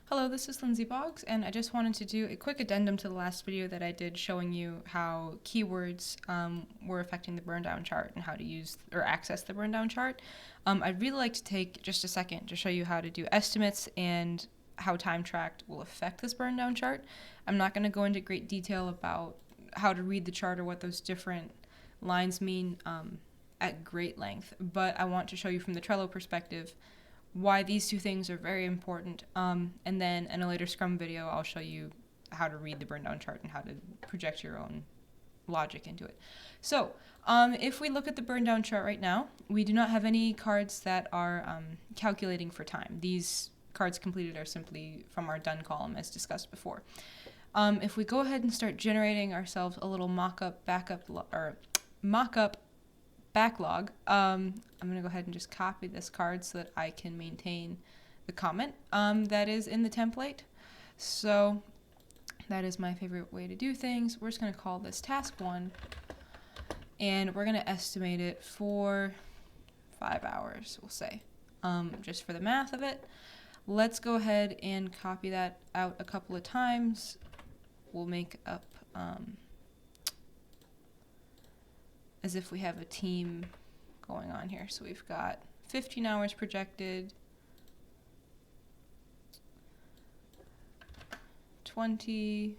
Hello, this is Lindsay Boggs, and I just wanted to do a quick addendum to the last video that I did showing you how keywords were affecting the Burndown chart and how to use or access the Burndown chart. I'd really like to take just a second to show you how to do estimates and how time tracked will affect this Burndown chart. I'm not going to go into great detail about how to read the chart or what those different lines mean at great length, but I want to show you from the Trello perspective why these two things are very important. And then in a later Scrum video, I'll show you how to read the Burndown chart and how to project your own logic into it. So if we look at the Burndown chart right now, we do not have any cards that are calculating for time. These cards completed are simply from our done column as discussed before. If we go ahead and start generating ourselves a little mock-up backlog, I'm going to go ahead and just copy this card so that I can maintain the comment that is in the template. So that is my favorite way to do things. We're just going to call this task 1, and we're going to estimate it for 5 hours, we'll say, just for the math of it. Let's go ahead and copy that out a couple of times. We'll make up as if we have a team going on here. So we've got 15 hours projected, 20,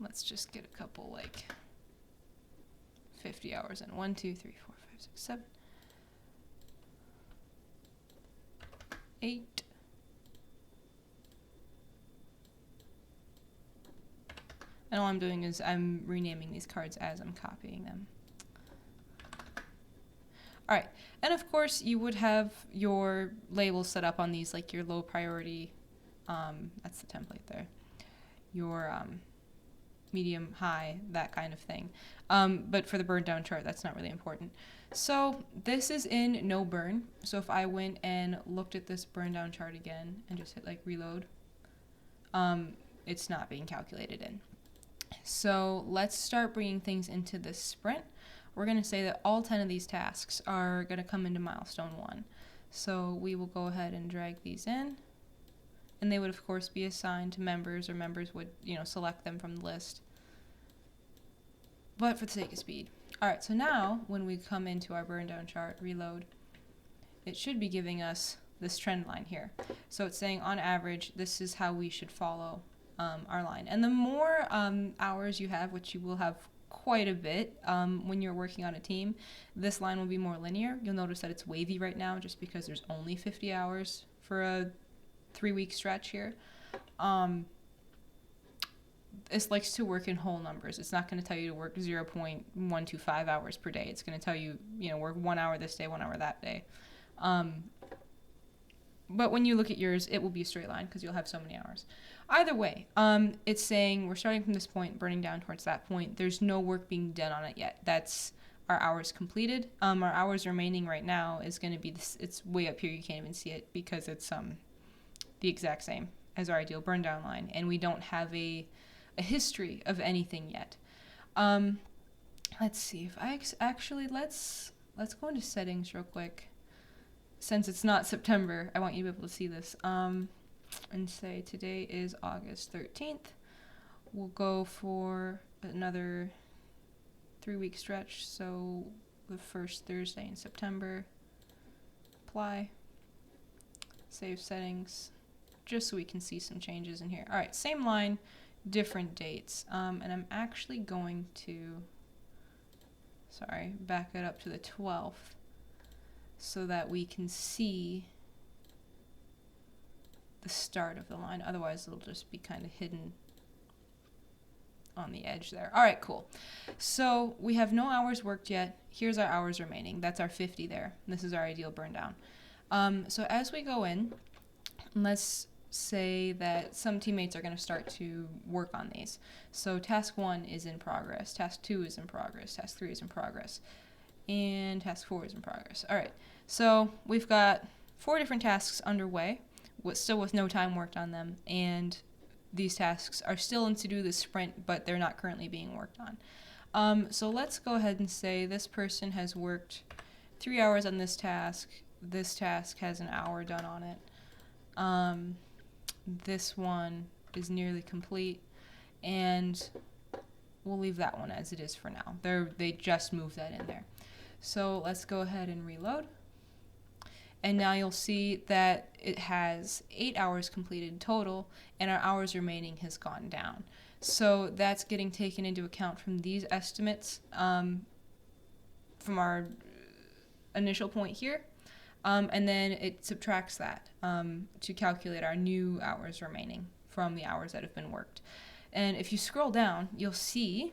let's just get a couple like 50 hours in. 1, 2, 3, 4, 5, 6, 7, 8. And all I'm doing is I'm renaming these cards as I'm copying them. All right, and of course you would have your labels set up on these, like your low priority, that's the template there, your medium, high, that kind of thing. But for the burn down chart, that's not really important. So this is in no burn. So if I went and looked at this burn down chart again and just hit like reload, it's not being calculated in. So let's start bringing things into this sprint. We're going to say that all 10 of these tasks are going to come into milestone 1. So we will go ahead and drag these in, and they would of course be assigned to members, or members would, select them from the list. But for the sake of speed. All right, so now when we come into our burn down chart, reload, it should be giving us this trend line here. So it's saying on average, this is how we should follow our line. And the more hours you have, which you will have quite a bit when you're working on a team, this line will be more linear. You'll notice that it's wavy right now just because there's only 50 hours for a 3-week stretch here. It likes to work in whole numbers. It's not going to tell you to work 0.125 hours per day. It's going to tell you, work 1 hour this day, 1 hour that day. But when you look at yours, it will be a straight line because you'll have so many hours. Either way, it's saying we're starting from this point, burning down towards that point. There's no work being done on it yet. That's our hours completed. Our hours remaining right now is going to be this. It's way up here. You can't even see it because it's the exact same as our ideal burn down line, and we don't have a history of anything yet. Let's see if I actually let's go into settings real quick. Since it's not September, I want you to be able to see this. And say today is August 13th. We'll go for another 3-week stretch. So the first Thursday in September. Apply. Save settings. Just so we can see some changes in here. All right, same line, different dates. And I'm actually going to, back it up to the 12th so that we can see the start of the line. Otherwise, it'll just be kind of hidden on the edge there. All right, cool. So we have no hours worked yet. Here's our hours remaining. That's our 50 there. This is our ideal burn down. So as we go in, let's say that some teammates are going to start to work on these. So task 1 is in progress. Task 2 is in progress. Task 3 is in progress. And task 4 is in progress. All right. So we've got 4 different tasks underway, still with no time worked on them, and these tasks are still in to-do this sprint, but they're not currently being worked on. So let's go ahead and say this person has worked 3 hours on this task. This task has an hour done on it. This one is nearly complete, and we'll leave that one as it is for now. They just moved that in there. So let's go ahead and reload. And now you'll see that it has 8 hours completed total, and our hours remaining has gone down. So that's getting taken into account from these estimates from our initial point here. And then it subtracts that to calculate our new hours remaining from the hours that have been worked. And if you scroll down, you'll see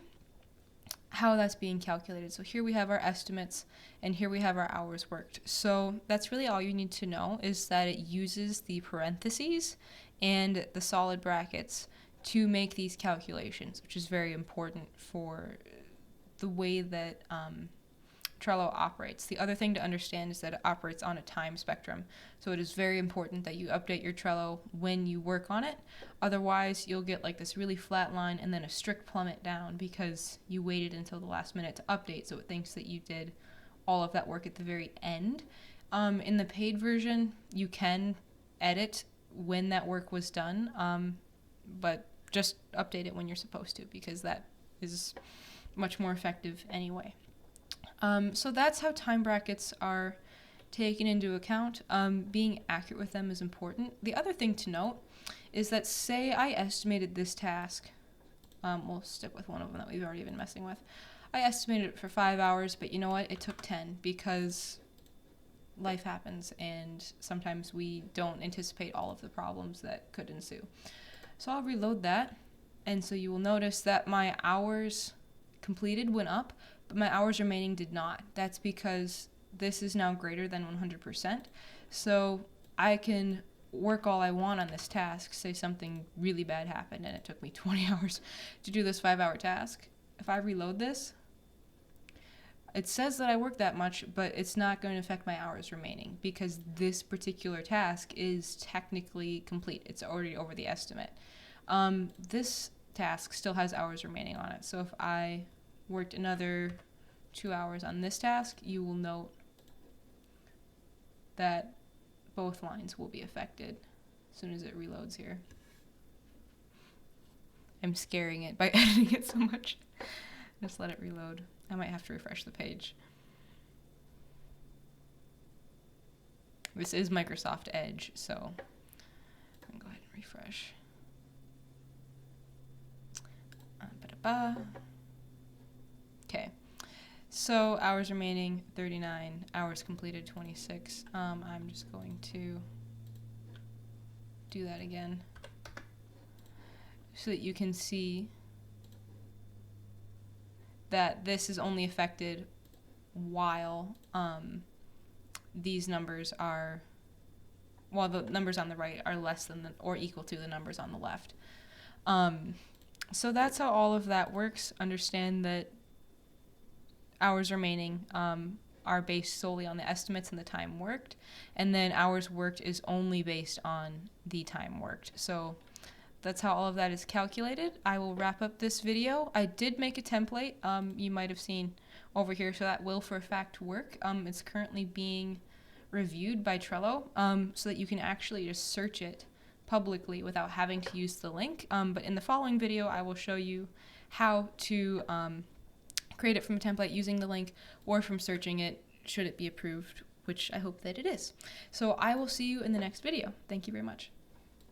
how that's being calculated. So here we have our estimates, and here we have our hours worked. So that's really all you need to know, is that it uses the parentheses and the solid brackets to make these calculations, which is very important for the way that Trello operates. The other thing to understand is that it operates on a time spectrum. So it is very important that you update your Trello when you work on it. Otherwise, you'll get like this really flat line and then a strict plummet down because you waited until the last minute to update. So it thinks that you did all of that work at the very end. In the paid version, you can edit when that work was done, but just update it when you're supposed to, because that is much more effective anyway. So that's how time brackets are taken into account. Being accurate with them is important. The other thing to note is that, say I estimated this task, we'll stick with one of them that we've already been messing with. I estimated it for 5 hours, but you know what? It took 10 because life happens and sometimes we don't anticipate all of the problems that could ensue. So I'll reload that, and so you will notice that my hours completed went up, but my hours remaining did not. That's because this is now greater than 100%. So I can work all I want on this task. Say something really bad happened and it took me 20 hours to do this 5-hour task. If I reload this, it says that I worked that much, but it's not going to affect my hours remaining because this particular task is technically complete. It's already over the estimate. This task still has hours remaining on it. So if I worked another 2 hours on this task, you will note that both lines will be affected as soon as it reloads here. I'm scaring it by editing it so much. Just let it reload. I might have to refresh the page. This is Microsoft Edge, so I'm gonna go ahead and refresh. Okay, so hours remaining 39, hours completed 26. I'm just going to do that again so that you can see that this is only affected while these numbers are, while the numbers on the right are less than or equal to the numbers on the left. So that's how all of that works. Understand that hours remaining are based solely on the estimates and the time worked, and then hours worked is only based on the time worked. So that's how all of that is calculated. I will wrap up this video. I did make a template you might have seen over here, so that will for a fact work. It's currently being reviewed by Trello so that you can actually just search it publicly without having to use the link. But in the following video, I will show you how to create it from a template using the link or from searching it should it be approved, which I hope that it is. So I will see you in the next video. Thank you very much.